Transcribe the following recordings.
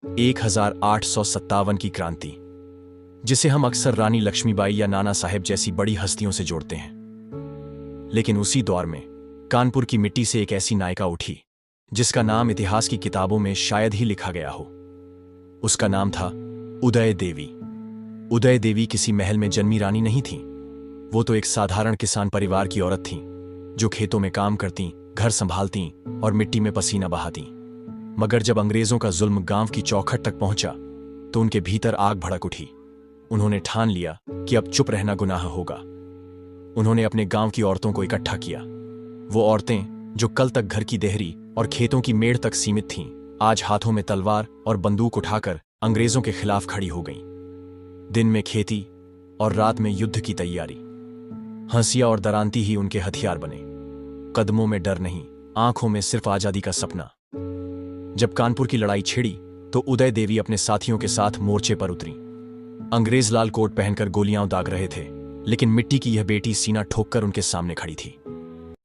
1857 की क्रांति, जिसे हम अक्सर रानी लक्ष्मीबाई या नाना साहेब जैसी बड़ी हस्तियों से जोड़ते हैं। लेकिन उसी दौर में कानपुर की मिट्टी से एक ऐसी नायिका उठी जिसका नाम इतिहास की किताबों में शायद ही लिखा गया हो। उसका नाम था उदय देवी। उदय देवी किसी महल में जन्मी रानी नहीं थी। वो तो एक साधारण किसान परिवार की औरत थी जो खेतों में काम करती, घर संभालती और मिट्टी में पसीना बहाती। मगर जब अंग्रेजों का जुल्म गांव की चौखट तक पहुंचा तो उनके भीतर आग भड़क उठी। उन्होंने ठान लिया कि अब चुप रहना गुनाह होगा। उन्होंने अपने गांव की औरतों को इकट्ठा किया। वो औरतें जो कल तक घर की देहरी और खेतों की मेड़ तक सीमित थीं, आज हाथों में तलवार और बंदूक उठाकर अंग्रेजों के खिलाफ खड़ी हो गईं। दिन में खेती और रात में युद्ध की तैयारी। हंसिया और दरांती ही उनके हथियार बने। कदमों में डर नहीं, आंखों में सिर्फ आजादी का सपना। जब कानपुर की लड़ाई छिड़ी तो उदय देवी अपने साथियों के साथ मोर्चे पर उतरी। अंग्रेज लाल कोट पहनकर गोलियां दाग रहे थे, लेकिन मिट्टी की यह बेटी सीना ठोककर उनके सामने खड़ी थी।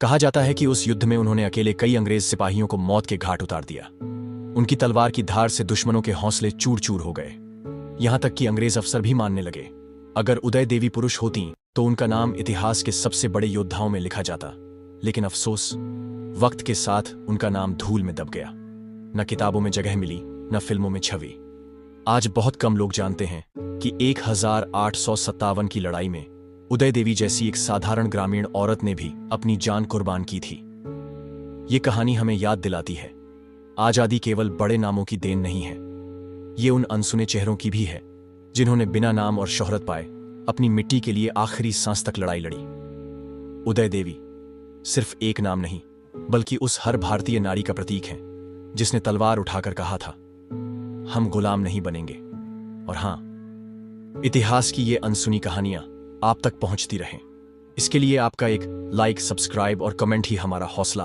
कहा जाता है कि उस युद्ध में उन्होंने अकेले कई अंग्रेज सिपाहियों को मौत के घाट उतार दिया। उनकी तलवार की धार से दुश्मनों के हौसले चूर चूर हो गए। यहां तक कि अंग्रेज अफसर भी मानने लगे, अगर उदय देवी पुरुष होती तो उनका नाम इतिहास के सबसे बड़े योद्धाओं में लिखा जाता। लेकिन अफसोस, वक्त के साथ उनका नाम धूल में दब गया। न किताबों में जगह मिली, न फिल्मों में छवि। आज बहुत कम लोग जानते हैं कि 1857 की लड़ाई में उदय देवी जैसी एक साधारण ग्रामीण औरत ने भी अपनी जान कुर्बान की थी। ये कहानी हमें याद दिलाती है, आजादी केवल बड़े नामों की देन नहीं है। ये उन अनसुने चेहरों की भी है जिन्होंने बिना नाम और शोहरत पाए अपनी मिट्टी के लिए आखिरी सांस तक लड़ाई लड़ी। उदय देवी सिर्फ एक नाम नहीं, बल्कि उस हर भारतीय नारी का प्रतीक है जिसने तलवार उठाकर कहा था, हम गुलाम नहीं बनेंगे। और हां, इतिहास की ये अनसुनी कहानियां आप तक पहुंचती रहें, इसके लिए आपका एक लाइक, सब्सक्राइब और कमेंट ही हमारा हौसला